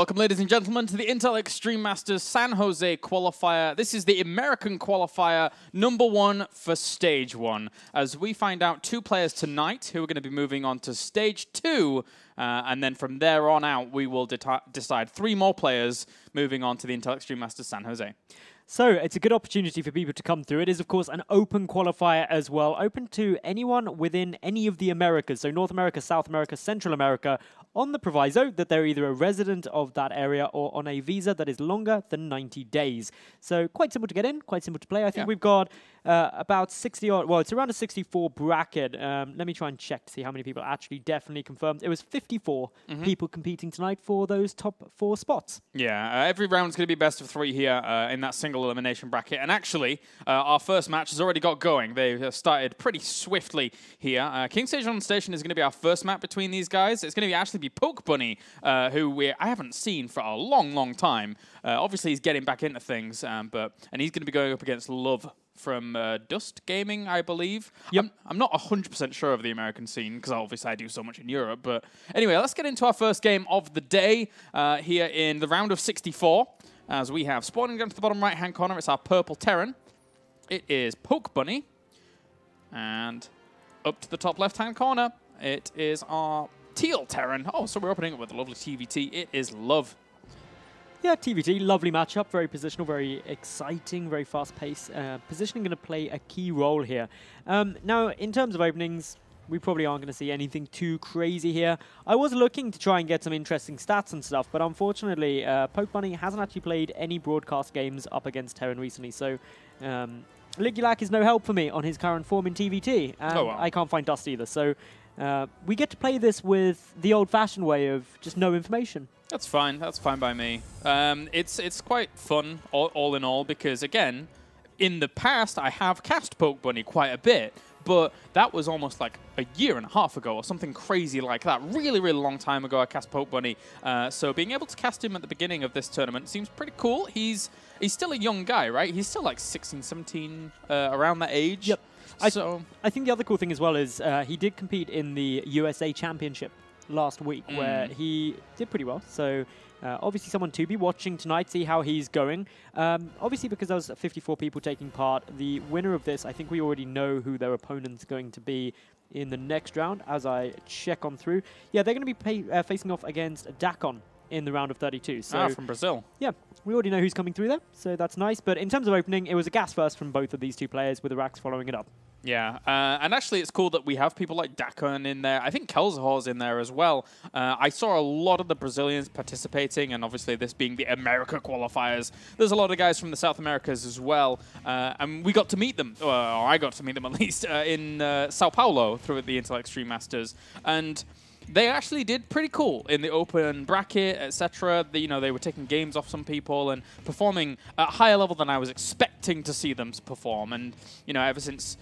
Welcome, ladies and gentlemen, to the Intel Extreme Masters San Jose Qualifier. This is the American Qualifier #1 for Stage 1. As we find out 2 players tonight who are going to be moving on to Stage 2, and then from there on out, we will decide 3 more players moving on to the Intel Extreme Masters San Jose. So it's a good opportunity for people to come through. It is, of course, an open qualifier as well, open to anyone within any of the Americas, so North America, South America, Central America, on the proviso that they're either a resident of that area or on a visa that is longer than 90 days. So quite simple to get in, quite simple to play. I think we've got about 60 odd, well, it's around a 64 bracket. Let me try and check to see how many people actually definitely confirmed. It was 54 people competing tonight for those top 4 spots. Yeah, every round's going to be best of 3 here in that single elimination bracket. And actually, our first match has already got going. They've started pretty swiftly here. King Stage on Station is going to be our first match between these guys. It's going to actually be Pokebunny, who I haven't seen for a long, long time. Obviously, he's getting back into things, and he's going to be going up against Love from Dust Gaming, I believe. Yep. I'm not 100% sure of the American scene, because obviously I do so much in Europe. But anyway, let's get into our first game of the day here in the round of 64. As we have spawning down to the bottom right-hand corner, it's our purple Terran. It is Pokebunny. And up to the top left-hand corner, it is our teal Terran. Oh, so we're opening up with a lovely TvT. It is Love. Yeah, TvT, lovely matchup, very positional, very exciting, very fast-paced. Positioning going to play a key role here. Now, in terms of openings, we probably aren't going to see anything too crazy here. I was looking to try and get some interesting stats and stuff, but unfortunately, Pokebunny hasn't actually played any broadcast games up against Terran recently, so Ligulac is no help for me on his current form in TvT, and I can't find Dust either, so we get to play this with the old-fashioned way of just no information. That's fine. That's fine by me. It's quite fun, all in all, because, again, in the past, I have cast Pokebunny quite a bit, but that was almost like a year and a half ago or something crazy like that. Really, really long time ago, I cast Pokebunny. So being able to cast him at the beginning of this tournament seems pretty cool. He's still a young guy, right? He's still like 16, 17, around that age. Yep. So I think the other cool thing as well is he did compete in the USA Championship last week, where he did pretty well. So obviously someone to be watching tonight, see how he's going. Obviously, because there was 54 people taking part, the winner of this, I think we already know who their opponent's going to be in the next round, as I check on through. Yeah, they're going to be facing off against Dakon in the round of 32. So from Brazil. Yeah, we already know who's coming through there, so that's nice. But in terms of opening, it was a gas first from both of these 2 players, with Arax following it up. Yeah, and actually it's cool that we have people like Dakon in there. I think Kelzahor's in there as well. I saw a lot of the Brazilians participating, and obviously this being the America qualifiers, there's a lot of guys from the South Americas as well. And we got to meet them, or I got to meet them at least, in Sao Paulo through the Intel Extreme Masters. And they actually did pretty cool in the open bracket, etc. They were taking games off some people and performing at a higher level than I was expecting to see them perform. And ever since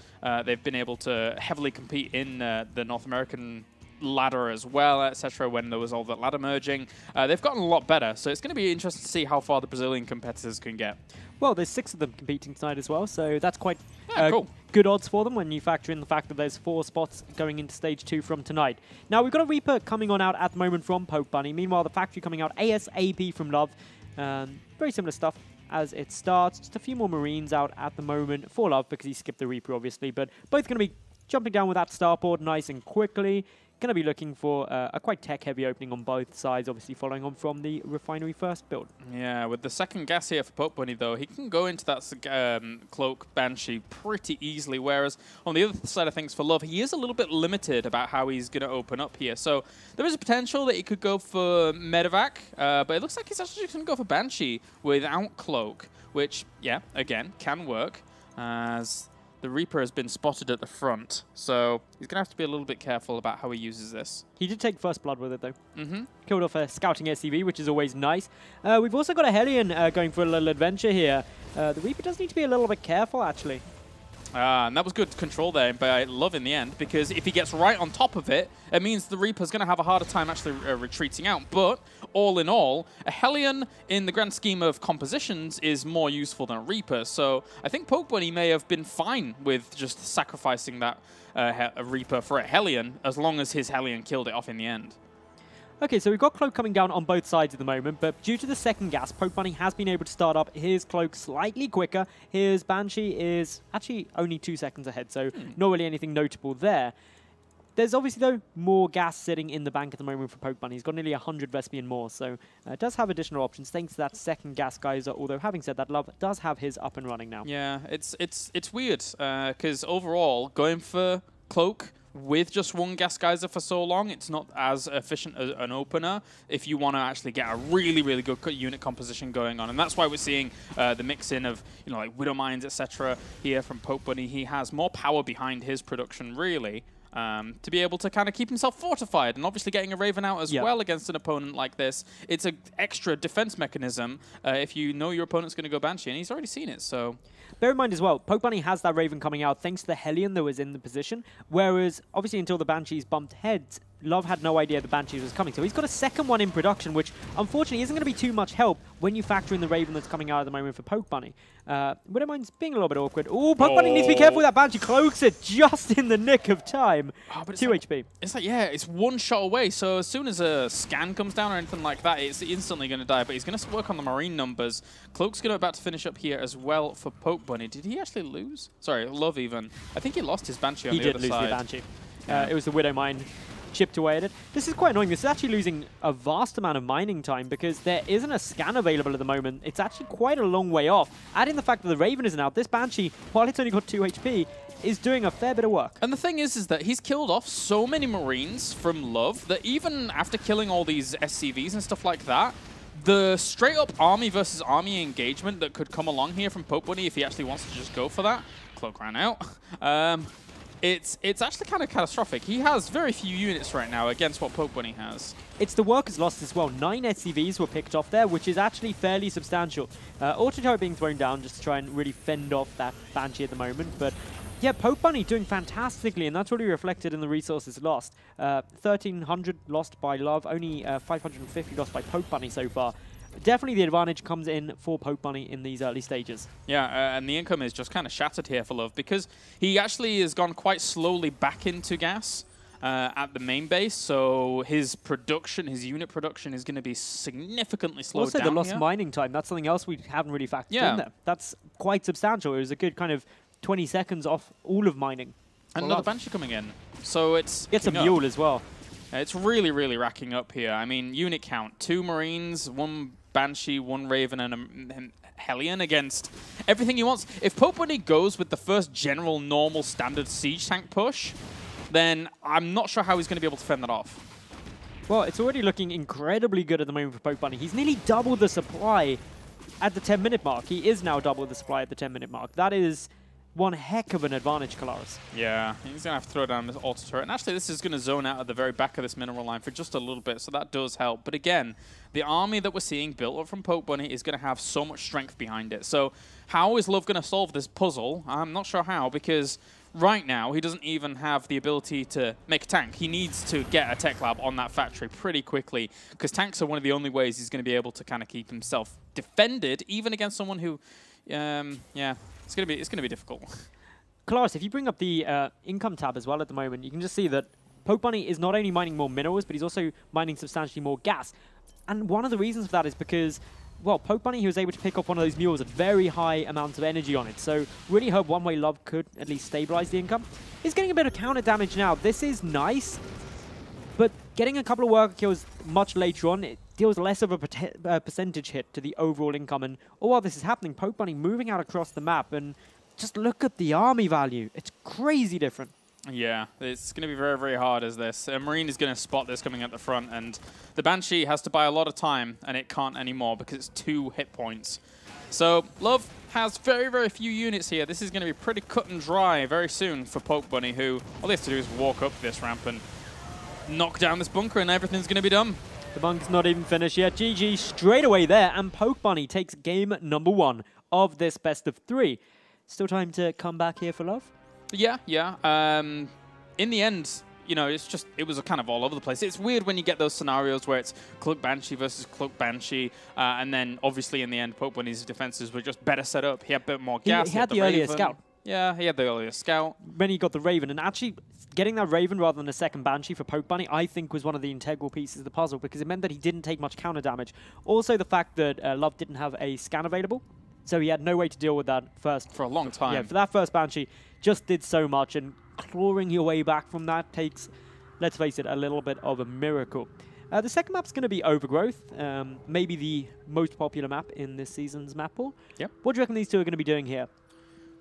they've been able to heavily compete in the North American ladder as well, etc. When there was all that ladder merging, they've gotten a lot better. So it's going to be interesting to see how far the Brazilian competitors can get. Well, there's 6 of them competing tonight as well, so that's quite cool. Good odds for them when you factor in the fact that there's 4 spots going into Stage 2 from tonight. Now, we've got a Reaper coming on out at the moment from Pokebunny. Meanwhile, the Factory coming out ASAP from Love. Very similar stuff as it starts. Just a few more Marines out at the moment for Love, because he skipped the Reaper, obviously. But both going to be jumping down with that starboard nice and quickly. Going to be looking for a quite tech-heavy opening on both sides, obviously following on from the Refinery first build. Yeah, with the second gas here for Pokebunny, though, he can go into that Cloak Banshee pretty easily, whereas on the other side of things for Love, he is a little bit limited about how he's going to open up here. So there is a potential that he could go for Medevac, but it looks like he's actually going to go for Banshee without Cloak, which, yeah, again, can work, as the Reaper has been spotted at the front, so he's going to have to be a little bit careful about how he uses this. He did take first blood with it, though. Killed off a scouting SCV, which is always nice. We've also got a Hellion going for a little adventure here. The Reaper does need to be a little bit careful, actually. And that was good control there by Love in the end, because if he gets right on top of it, it means the Reaper's going to have a harder time actually retreating out. But all in all, a Hellion in the grand scheme of compositions is more useful than a Reaper. So I think Pokebunny may have been fine with just sacrificing that a Reaper for a Hellion, as long as his Hellion killed it off in the end. Okay, so we've got Cloak coming down on both sides at the moment, but due to the second gas, Pokebunny has been able to start up his Cloak slightly quicker. His Banshee is actually only 2 seconds ahead, so not really anything notable there. There's obviously, though, more gas sitting in the bank at the moment for Pokebunny. He's got nearly 100 Vespian more, so does have additional options thanks to that second gas geyser, although having said that, Love does have his up and running now. Yeah, it's weird, because overall, going for Cloak with just one gas geyser for so long, it's not as efficient as an opener if you want to actually get a really, really good unit composition going on. And that's why we're seeing the mix-in of, you know, like Widow Mines, etc. here from Pokebunny. He has more power behind his production, really, to be able to kind of keep himself fortified. And obviously getting a Raven out as well against an opponent like this, it's an extra defense mechanism if you know your opponent's going to go Banshee, and he's already seen it, so... Bear in mind as well, Pokebunny has that Raven coming out thanks to the Hellion that was in the position, whereas obviously until the Banshees bumped heads, Love had no idea the Banshees was coming. So he's got a second one in production, which unfortunately isn't going to be too much help when you factor in the Raven that's coming out at the moment for Pokebunny. Widow Mine's being a little bit awkward. Oh, Pokebunny needs to be careful with that Banshee. Cloaks it just in the nick of time. Oh, but 2 HP. It's like, yeah, it's one shot away. So as soon as a scan comes down or anything like that, it's instantly going to die. But he's going to work on the Marine numbers. Cloak's going to about to finish up here as well for Pokebunny. Did he actually lose? Sorry, Love even. I think he lost his Banshee on the other side. He did lose the Banshee. It was the Widow Mine chipped away at it. This is quite annoying. This is actually losing a vast amount of mining time because there isn't a scan available at the moment. It's actually quite a long way off. Adding the fact that the Raven isn't out, this Banshee, while it's only got 2 HP, is doing a fair bit of work. And the thing is that he's killed off so many Marines from Love that even after killing all these SCVs and stuff like that, the straight-up army versus army engagement that could come along here from Pokebunny if he actually wants to just go for that. Cloak ran out. It's actually kind of catastrophic. He has very few units right now against what Pokebunny has. It's the workers lost as well. 9 SCVs were picked off there, which is actually fairly substantial. Auto Turret being thrown down just to try and really fend off that Banshee at the moment. But yeah, Pokebunny doing fantastically, and that's really reflected in the resources lost. 1,300 lost by Love, only 550 lost by Pokebunny so far. Definitely the advantage comes in for Pokebunny in these early stages. Yeah, and the income is just kind of shattered here for Love because he actually has gone quite slowly back into gas at the main base, so his production, his unit production is going to be significantly slowed down. Also, the lost mining time, that's something else we haven't really factored in there. That's quite substantial. It was a good kind of 20 seconds off all of mining. And another Banshee coming in. So it's... Gets a Mule as well. It's really, really racking up here. I mean, unit count, 2 Marines, 1 Banshee, 1 Raven, and a Hellion against everything he wants. If Pokebunny goes with the first general, normal, standard siege tank push, then I'm not sure how he's going to be able to fend that off. Well, it's already looking incredibly good at the moment for Pokebunny. He's nearly double the supply at the 10-minute mark. He is now double the supply at the 10-minute mark. That is one heck of an advantage, Kalaris. Yeah, he's going to have to throw down this auto turret. And actually, this is going to zone out at the very back of this mineral line for just a little bit, so that does help. But again, the army that we're seeing built up from Pokebunny is going to have so much strength behind it. So how is Love going to solve this puzzle? I'm not sure how, because right now, he doesn't even have the ability to make a tank. He needs to get a tech lab on that factory pretty quickly, because tanks are one of the only ways he's going to be able to kind of keep himself defended, even against someone who, yeah, it's going to be difficult. Kalaris, if you bring up the income tab as well at the moment, you can just see that Pokebunny is not only mining more minerals, but he's also mining substantially more gas. And one of the reasons for that is because, well, Pokebunny, he was able to pick up one of those mules at very high amounts of energy on it. So really hope one way Love could at least stabilize the income. He's getting a bit of counter damage now. This is nice, but getting a couple of worker kills much later on, it deals less of a percentage hit to the overall income. And all while this is happening, Pokebunny moving out across the map, and just look at the army value. It's crazy different. Yeah, it's going to be very, very hard as this. Marine is going to spot this coming at the front, and the Banshee has to buy a lot of time, and it can't anymore because it's 2 hit points. So Love has very, very few units here. This is going to be pretty cut and dry very soon for Pokebunny, who all they have to do is walk up this ramp and knock down this bunker, and everything's going to be done. The bunker's not even finished yet. GG straight away there, and Pokebunny takes game number 1 of this best of 3. Still time to come back here for Love? Yeah. In the end, you know, it was kind of all over the place. It's weird when you get those scenarios where it's Cloak Banshee versus Cloak Banshee, and then obviously in the end, Pokebunny's defenses were just better set up. He had a bit more gas. He had the earlier scout. Yeah, he had the earlier scout. When he got the Raven, and actually getting that Raven rather than a second Banshee for Pokebunny, I think was one of the integral pieces of the puzzle, because it meant that he didn't take much counter damage. Also, the fact that Love didn't have a scan available, so he had no way to deal with that first. For a long time. Yeah, for that first Banshee, just did so much, and clawing your way back from that takes, let's face it, a little bit of a miracle. The second map's going to be Overgrowth, maybe the most popular map in this season's map pool. Yep. What do you reckon these two are going to be doing here?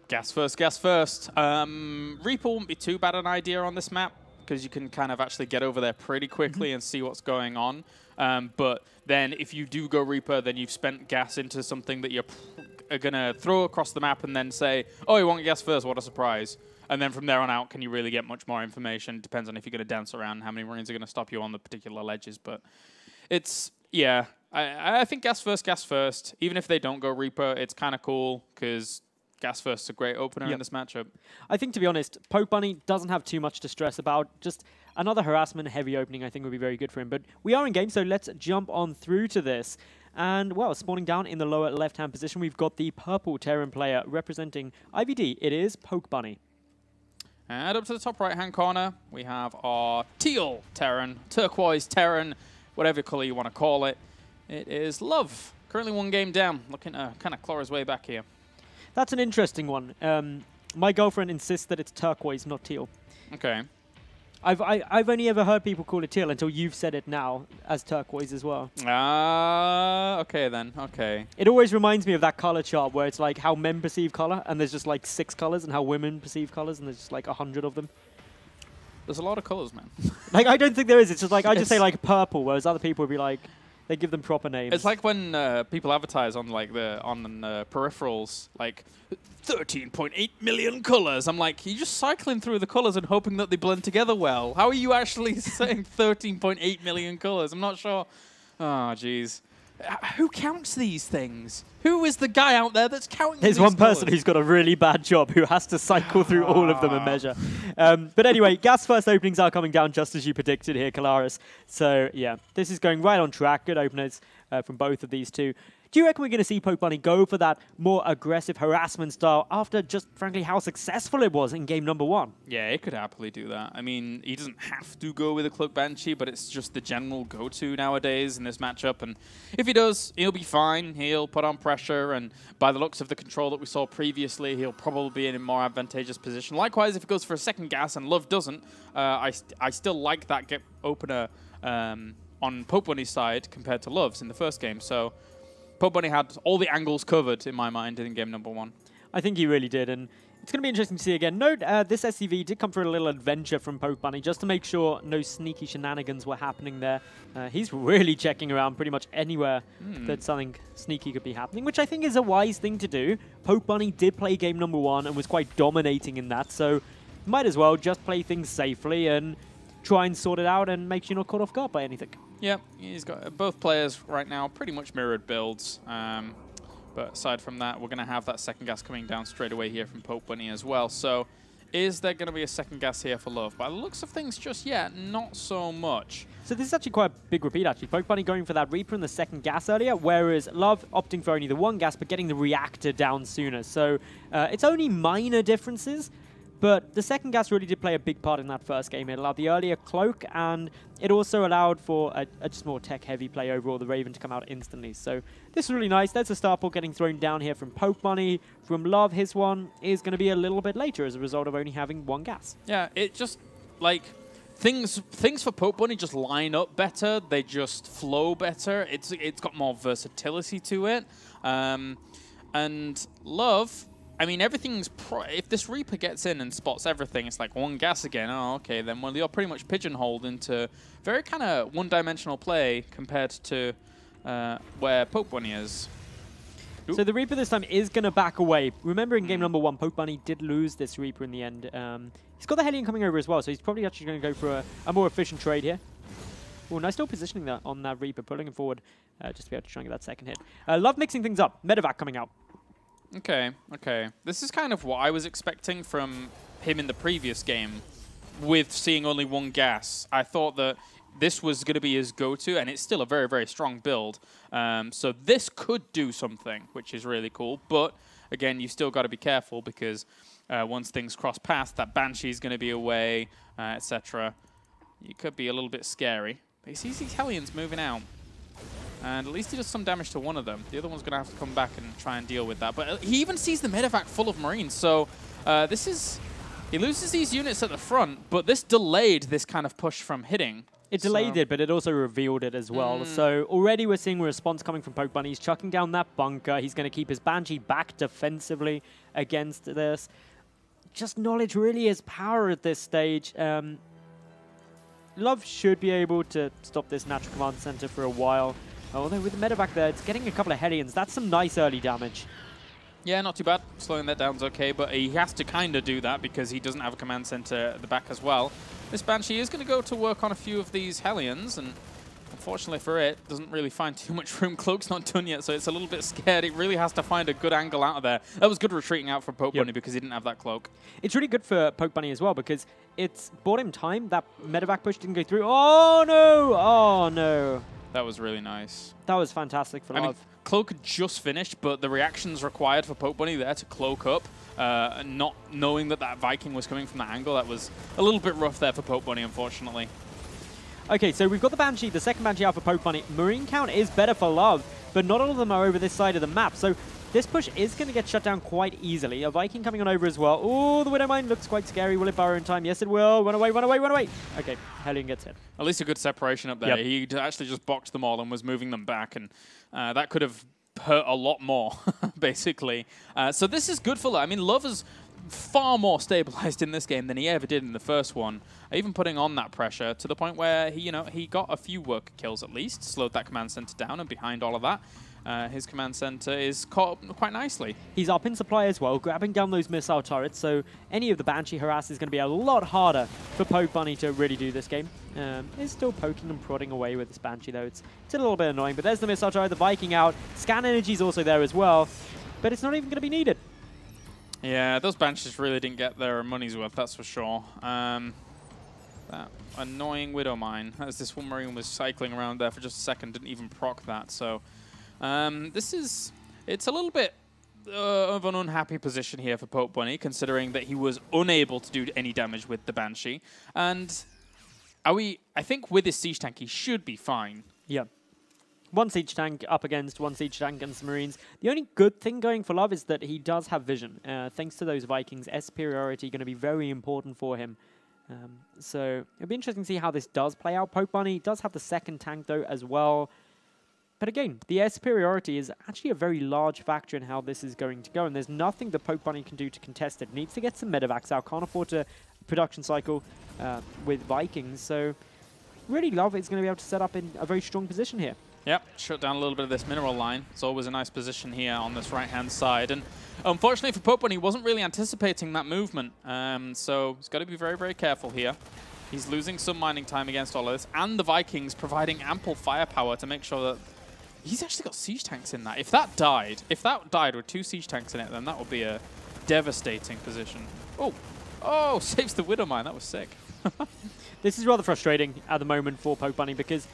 Gas first, gas first. Reaper wouldn't be too bad an idea on this map, because you can kind of actually get over there pretty quickly and see what's going on. But then if you do go Reaper, then you've spent gas into something that you're going to throw across the map and then say, oh, you want gas first, what a surprise. And then from there on out, can you really get much more information? Depends on if you're going to dance around, how many rings are going to stop you on the particular ledges. But it's, yeah, I think gas first. Even if they don't go Reaper, it's kind of cool, because gas first is a great opener in this matchup. I think, to be honest, Pokebunny doesn't have too much to stress about. Just another harassment-heavy opening I think would be very good for him. But we are in game, so let's jump on through to this. And, well, spawning down in the lower left-hand position, we've got the purple Terran player representing IVD. It is Pokebunny. And up to the top right-hand corner, we have our teal Terran, turquoise Terran, whatever color you want to call it. It is Love. Currently 1 game down, looking to kind of claw his way back here. That's an interesting one. My girlfriend insists that it's turquoise, not teal. Okay. I've only ever heard people call it teal until you've said it now as turquoise as well. Okay then, okay. It always reminds me of that color chart where it's like how men perceive color, and there's just like 6 colors, and how women perceive colors, and there's just like 100 of them. There's a lot of colors, man. Like, I don't think there is. It's just like, I just say like purple, whereas other people would be like, they give them proper names. It's like when people advertise on like peripherals, like 13.8 million colors. I'm like, you're just cycling through the colors and hoping that they blend together well. How are you actually saying 13.8 million colors? I'm not sure. Oh, jeez. Who counts these things? Who is the guy out there that's counting There's these one person colors? who's got a really bad job who has to cycle through all of them and measure. But anyway, gas first openings are coming down just as you predicted here, Kalaris. So, yeah, this is going right on track. Good openers from both of these two. Do you reckon we're going to see Pokebunny go for that more aggressive harassment style after just, frankly, how successful it was in game number 1? Yeah, it could happily do that. I mean, he doesn't have to go with a Cloak Banshee, but it's just the general go-to nowadays in this matchup. And if he does, he'll be fine. He'll put on pressure, and by the looks of the control that we saw previously, he'll probably be in a more advantageous position. Likewise, if he goes for a second gas and Love doesn't, I still like that opener on Pokebunny's side compared to Love's in the first game. So Pokebunny had all the angles covered, in my mind, in game number 1. I think he really did, and it's going to be interesting to see again. Note, this SCV did come for a little adventure from Pokebunny, just to make sure no sneaky shenanigans were happening there. He's really checking around pretty much anywhere that something sneaky could be happening, which I think is a wise thing to do. Pokebunny did play game number 1 and was quite dominating in that, so might as well just play things safely and try and sort it out and make sure you're not caught off guard by anything. Yeah, he's got both players right now pretty much mirrored builds. But aside from that, we're going to have that second gas coming down straight away here from Pokebunny as well. So is there going to be a second gas here for Love? By the looks of things just yet, not so much. So this is actually quite a big repeat, actually. Pokebunny going for that Reaper in the second gas earlier, whereas Love opting for only the 1 gas, but getting the reactor down sooner. So it's only minor differences. But the second gas really did play a big part in that first game. It allowed the earlier Cloak, and it also allowed for a just more tech-heavy play overall, the Raven to come out instantly. So this is really nice. There's a star ball getting thrown down here from Pokebunny. From Love, his one is going to be a little bit later as a result of only having 1 gas. Yeah, it just, like, things for Pokebunny just line up better. They just flow better. It's got more versatility to it. And Love, I mean, everything's if this Reaper gets in and spots everything, it's like 1 gas again. Oh, okay, then well, you're pretty much pigeonholed into very kind of one-dimensional play compared to where Pokebunny is. Oop. So the Reaper this time is going to back away. Remember in game number 1, Pokebunny did lose this Reaper in the end. He's got the Hellion coming over as well, so he's probably actually going to go for a more efficient trade here. Oh, nice still positioning that on that Reaper, pulling him forward just to be able to try and get that second hit. Love mixing things up. Medevac coming out. Okay, okay. This is kind of what I was expecting from him in the previous game with seeing only 1 gas. I thought that this was going to be his go-to, and it's still a very, very strong build. So this could do something, which is really cool. But, again, you've still got to be careful because once things cross paths, that Banshee's going to be away, etc. You could be a little bit scary. But he sees these Hellions moving out. And at least he does some damage to one of them. The other one's going to have to come back and try and deal with that. But he even sees the medevac full of Marines. So this is... He loses these units at the front, but this delayed this kind of push from hitting. It delayed it, but it also revealed it as well. So already we're seeing a response coming from Pokebunny. He's chucking down that bunker. He's going to keep his Banshee back defensively against this. Just knowledge really is power at this stage. Love should be able to stop this natural command center for a while. Although with the medevac there, it's getting a couple of Hellions. That's some nice early damage. Yeah, not too bad. Slowing that down's okay, but he has to kind of do that because he doesn't have a command center at the back as well. This Banshee is going to go to work on a few of these Hellions, and unfortunately for it, doesn't really find too much room. Cloak's not done yet, so it's a little bit scared. It really has to find a good angle out of there. That was good retreating out for Pokebunny because he didn't have that cloak. It's really good for Pokebunny as well because it's bought him time. That medevac push didn't go through. Oh, no! Oh, no. That was really nice. That was fantastic for Love. Mean, Cloak had just finished, but the reactions required for Pokebunny there to cloak up, not knowing that that Viking was coming from that angle, that was a little bit rough there for Pokebunny, unfortunately. Okay, so we've got the Banshee, the second Banshee out for Pokebunny. Marine count is better for Love, but not all of them are over this side of the map. So this push is going to get shut down quite easily. A Viking coming on over as well. Oh, the Widowmine looks quite scary. Will it burrow in time? Yes, it will. Run away, run away, run away. Okay, Hellion gets hit. At least a good separation up there. Yep. He actually just boxed them all and was moving them back, and that could have hurt a lot more, basically. So this is good for Love. I mean, Love is far more stabilized in this game than he ever did in the first one, even putting on that pressure to the point where he, he got a few worker kills at least, slowed that command center down, and behind all of that, his command center is caught up quite nicely. He's up in supply as well, grabbing down those missile turrets, so any of the Banshee harass is going to be a lot harder for Pokebunny to really do this game. He's still poking and prodding away with this Banshee, though. It's a little bit annoying, but there's the missile turret, the Viking out. Scan Energy's also there as well, but it's not even going to be needed. Yeah, those Banshees really didn't get their money's worth, that's for sure. That annoying Widowmine, as this one Marine was cycling around there for just a second, didn't even proc that, so... it's a little bit of an unhappy position here for Pokebunny, considering that he was unable to do any damage with the Banshee. And I think with his siege tank, he should be fine. Yeah. One siege tank up against one siege tank and some Marines. The only good thing going for Love is that he does have vision. Thanks to those Vikings, S superiority going to be very important for him. So it'll be interesting to see how this does play out. Pokebunny does have the second tank, though, as well. But again, the air superiority is actually a very large factor in how this is going to go, and there's nothing that Pokebunny can do to contest it. Needs to get some medevacs out, can't afford a production cycle with Vikings, so really Love is going to be able to set up in a very strong position here. Yep, shut down a little bit of this mineral line. It's always a nice position here on this right-hand side, and unfortunately for Pokebunny, he wasn't really anticipating that movement, so he's got to be very, very careful here. He's losing some mining time against all of this, and the Vikings providing ample firepower to make sure that he's actually got siege tanks in that. If that died with 2 siege tanks in it, then that would be a devastating position. Oh, saves the Widowmine. That was sick. This is rather frustrating at the moment for Pokebunny because,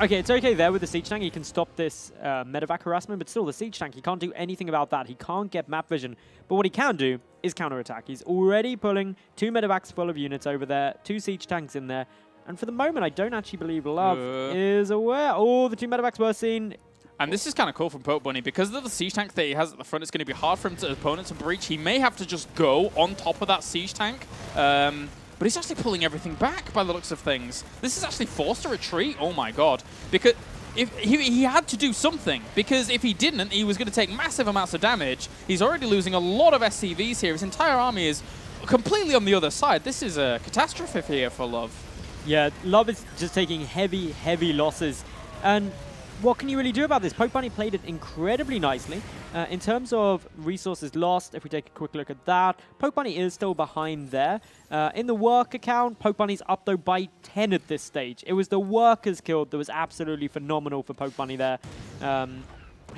okay, it's okay there with the siege tank. He can stop this medevac harassment, but still the siege tank, he can't do anything about that. He can't get map vision. But what he can do is counterattack. He's already pulling 2 medevacs full of units over there, 2 siege tanks in there. And for the moment, I don't actually believe Love is aware. Oh, the 2 medevacs were seen. And this is kind of cool from Pokebunny. Because of the siege tank that he has at the front, it's going to be hard for him to opponent to breach. He may have to just go on top of that siege tank. But he's actually pulling everything back by the looks of things. This is actually forced to retreat. Oh my god. Because if he had to do something. Because if he didn't, he was going to take massive amounts of damage. He's already losing a lot of SCVs here. His entire army is completely on the other side. This is a catastrophe here for Love. Yeah, Love is just taking heavy, heavy losses. And what can you really do about this? Pokebunny played it incredibly nicely. In terms of resources lost, if we take a quick look at that, Pokebunny is still behind there. In the worker count, Pokebunny's up, though, by 10 at this stage. It was the workers killed that was absolutely phenomenal for Pokebunny there. And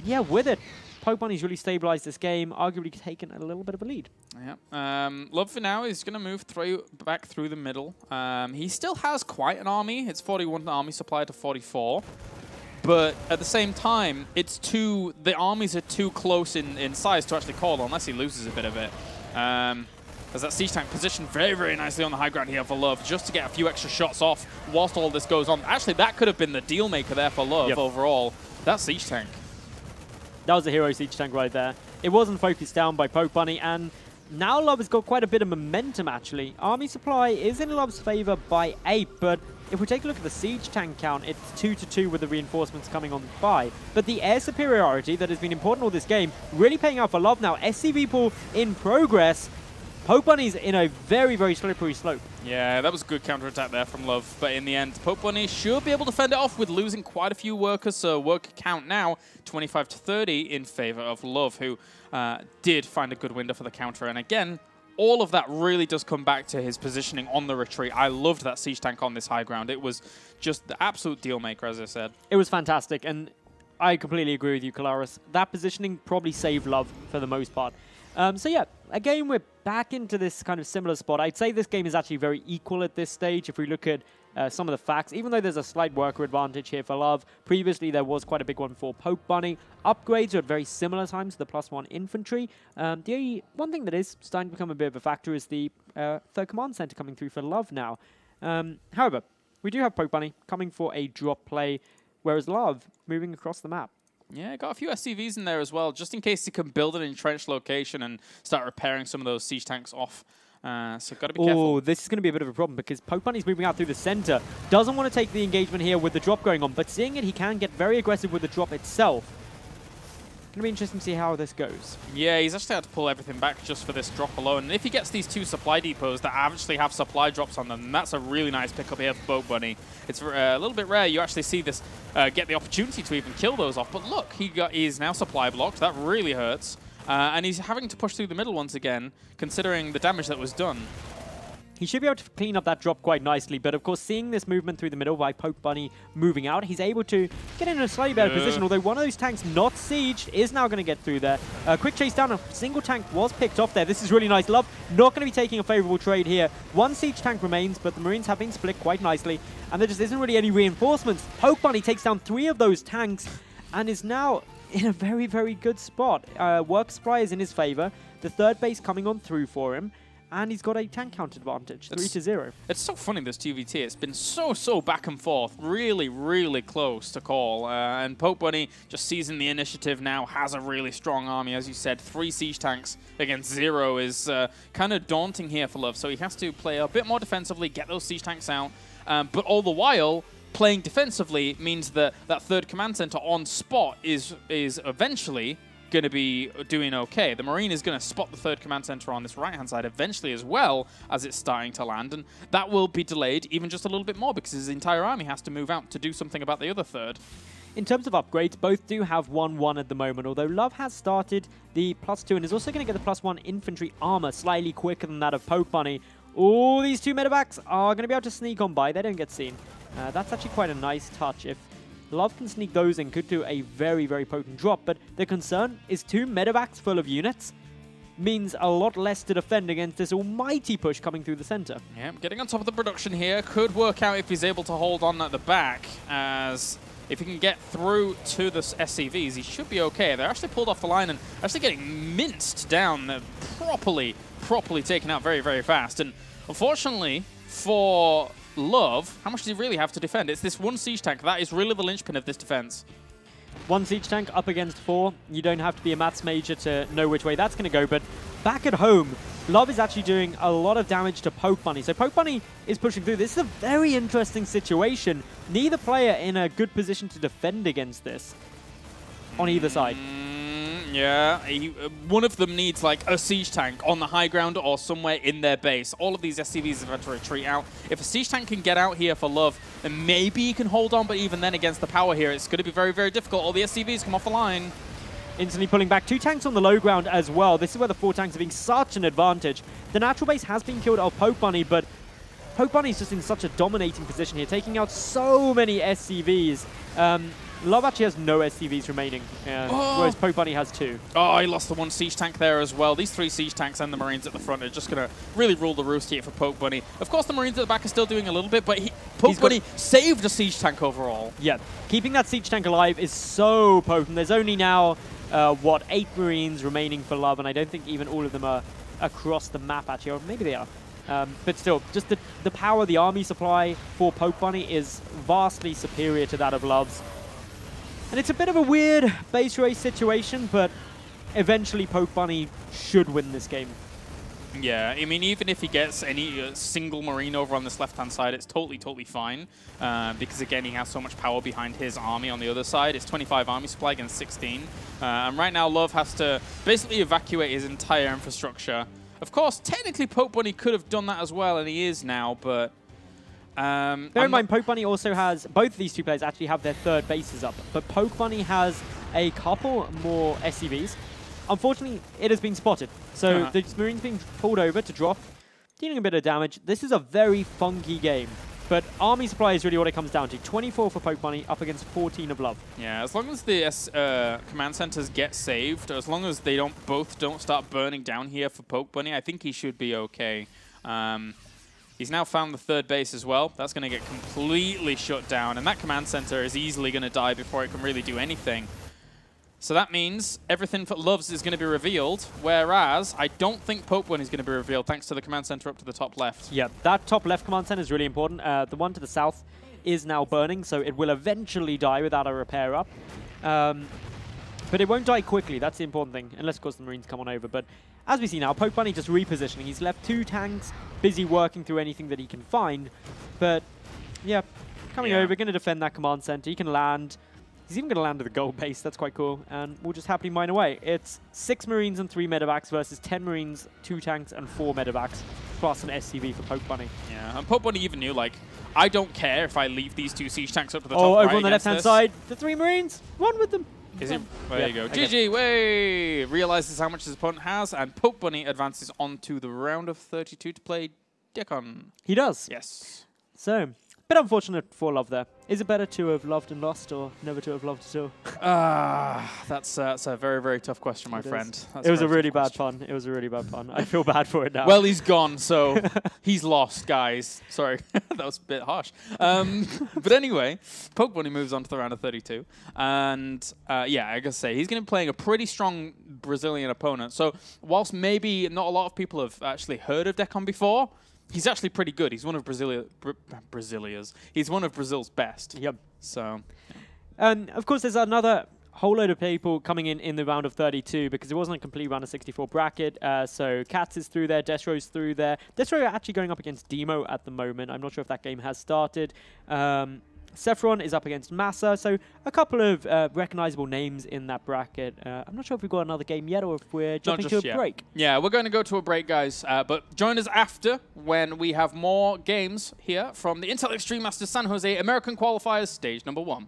yeah, with it, Pokebunny's really stabilized this game, arguably taken a little bit of a lead. Yeah. Love for now is going to move back through the middle. He still has quite an army. It's 41 army supply to 44. But at the same time, the armies are too close in size to actually call unless he loses a bit of it. As that siege tank positioned very, very nicely on the high ground here for Love, just to get a few extra shots off whilst all this goes on. Actually, that could have been the deal maker there for Love overall. That siege tank. That was a hero siege tank right there. It wasn't focused down by Pokebunny, and now Love has got quite a bit of momentum, actually. Army supply is in Love's favor by 8, but if we take a look at the siege tank count, it's 2-2 with the reinforcements coming on by. But the air superiority that has been important all this game, really paying out for Love now. SCV pool in progress. Pokebunny's in a very, very slippery slope. Yeah, that was a good counterattack there from Love. But in the end, Pokebunny should be able to fend it off with losing quite a few workers. So worker count now 25-30 in favor of Love, who did find a good window for the counter. And again, all of that really does come back to his positioning on the retreat. I loved that siege tank on this high ground. It was just the absolute deal maker, as I said. It was fantastic, and I completely agree with you, Kalaris. That positioning probably saved Love for the most part. So yeah, again, we're back into this kind of similar spot. I'd say this game is actually very equal at this stage. If we look at some of the facts, even though there's a slight worker advantage here for Love, previously there was quite a big one for Pokebunny. Upgrades are at very similar times to the +1 infantry. The one thing that is starting to become a bit of a factor is the third command center coming through for Love now. However, we do have Pokebunny coming for a drop play, whereas Love moving across the map. Yeah, got a few SCVs in there as well, just in case he can build an entrenched location and start repairing some of those siege tanks off. So got to be careful. Oh, this is going to be a bit of a problem because Pokebunny's moving out through the center. Doesn't want to take the engagement here with the drop going on, but seeing it, he can get very aggressive with the drop itself. Going to be interesting to see how this goes. Yeah, he's actually had to pull everything back just for this drop alone. And if he gets these 2 supply depots that actually have supply drops on them, then that's a really nice pickup here for Pokebunny. It's a little bit rare you actually see this get the opportunity to even kill those off. But look, he's now supply blocked. That really hurts. And he's having to push through the middle once again, considering the damage that was done. He should be able to clean up that drop quite nicely, but of course, seeing this movement through the middle by Pokebunny moving out, he's able to get in a slightly better position, although one of those tanks not sieged is now going to get through there. Quick chase down, a single tank was picked off there. This is really nice. Love not going to be taking a favorable trade here. 1 siege tank remains, but the Marines have been split quite nicely, and there just isn't really any reinforcements. Pokebunny takes down 3 of those tanks, and is now in a very, very good spot. Work supply is in his favor. The third base coming on through for him. And he's got a tank count advantage, 3-0. It's so funny, this TvT. It's been so back and forth. Really, really close to call. And Pokebunny just seizing the initiative now, has a really strong army. As you said, 3 siege tanks against 0 is kind of daunting here for Love. So he has to play a bit more defensively, get those siege tanks out. But all the while, playing defensively means that that third command center on spot is eventually going to be doing okay. The Marine is going to spot the third command center on this right-hand side eventually as well as it's starting to land, and that will be delayed even just a little bit more because his entire army has to move out to do something about the other third. In terms of upgrades, both do have 1-1 at the moment, although Love has started the +2 and is also going to get the +1 infantry armor slightly quicker than that of Pokebunny. All these 2 medevacs are going to be able to sneak on by. They don't get seen. That's actually quite a nice touch. If Love can sneak those in, could do a very, very potent drop, but the concern is 2 medevacs full of units means a lot less to defend against this almighty push coming through the center. Yeah, getting on top of the production here could work out if he's able to hold on at the back, as if he can get through to the SCVs, he should be okay. They're actually pulled off the line and actually getting minced down. They're properly taken out very, very fast. And unfortunately for Love, how much does he really have to defend? It's this 1 siege tank. That is really the linchpin of this defense. 1 siege tank up against 4. You don't have to be a maths major to know which way that's going to go, but back at home, Love is actually doing a lot of damage to Pokebunny. So Pokebunny is pushing through. This is a very interesting situation. Neither player in a good position to defend against this on either side. Yeah, one of them needs like a siege tank on the high ground or somewhere in their base. All of these SCVs have had to retreat out. If a siege tank can get out here for Love, then maybe he can hold on, but even then against the power here, it's going to be very, very difficult. All the SCVs come off the line. Instantly pulling back 2 tanks on the low ground as well. This is where the 4 tanks are being such an advantage. The natural base has been killed off Pokebunny, but Pokebunny is just in such a dominating position here, taking out so many SCVs. Love actually has no SCVs remaining, whereas Pokebunny has 2. Oh, he lost the 1 siege tank there as well. These 3 siege tanks and the Marines at the front are just going to really rule the roost here for Pokebunny. Of course, the Marines at the back are still doing a little bit, but Pokebunny saved a siege tank overall. Yeah, keeping that siege tank alive is so potent. There's only now, 8 Marines remaining for Love, and I don't think even all of them are across the map, actually, or maybe they are. But still, just the power, the army supply for Pokebunny is vastly superior to that of Love's. And it's a bit of a weird base race situation, but eventually Pokebunny should win this game. Yeah, I mean, even if he gets any single Marine over on this left-hand side, it's totally fine. Because, again, he has so much power behind his army on the other side. It's 25 army supply against 16. And right now, Love has to basically evacuate his entire infrastructure. Of course, technically, Pokebunny could have done that as well, and he is now, but... Bear in mind, Pokebunny also has... Both of these two players actually have their third bases up, but Pokebunny has a couple more SCVs. Unfortunately, it has been spotted. So the Marine's being pulled over to drop, dealing a bit of damage. This is a very funky game. But army supply is really what it comes down to. 24 for Pokebunny up against 14 of Love. Yeah, as long as the command centers get saved, as long as they both don't start burning down here for Pokebunny, I think he should be okay. He's now found the third base as well. That's going to get completely shut down, and that command center is easily going to die before it can really do anything. So that means everything for Love's is going to be revealed, whereas I don't think Pokebunny is going to be revealed thanks to the command center up to the top left. Yeah, that top left command center is really important. The one to the south is now burning, so it will eventually die without a repair up. But it won't die quickly, that's the important thing, unless, of course, the Marines come on over. But as we see now, Pokebunny just repositioning. He's left 2 tanks busy working through anything that he can find. But, yeah, coming over, going to defend that command center. He can land. He's even going to land at the gold base. That's quite cool. And we'll just happily mine away. It's 6 Marines and 3 medevacs versus 10 Marines, 2 tanks, and 4 medevacs, plus an SCV for Pokebunny. Yeah, and Pokebunny even knew, like, I don't care if I leave these 2 siege tanks up to the top. Oh, right over on the left-hand side, the 3 Marines. Run with them. Is he? There you go. GG, way! Realizes how much his opponent has, and Pokebunny advances on to the round of 32 to play Dekon. He does. Yes. So, bit unfortunate for Love there. Is it better to have loved and lost, or never to have loved at all? That's a very, very tough question, my friend. It was a really bad pun. It was a really bad pun. I feel bad for it now. Well, he's gone, so he's lost, guys. Sorry, that was a bit harsh. But anyway, Pokebunny moves on to the round of 32. And yeah, I gotta say, he's going to be playing a pretty strong Brazilian opponent. So whilst maybe not a lot of people have actually heard of Dekon before, he's actually pretty good. He's one of He's one of Brazil's best. Yep. So, and of course, there's another whole load of people coming in the round of 32 because it wasn't a complete round of 64 bracket. So Katz is through there, Destro's through there. Destro actually going up against Demo at the moment. I'm not sure if that game has started. Sephiron is up against Massa, so a couple of recognizable names in that bracket. I'm not sure if we've got another game yet or if we're jumping to a break. Yeah, we're going to go to a break, guys, but join us after when we have more games here from the Intel Extreme Masters San Jose American Qualifiers, stage number 1.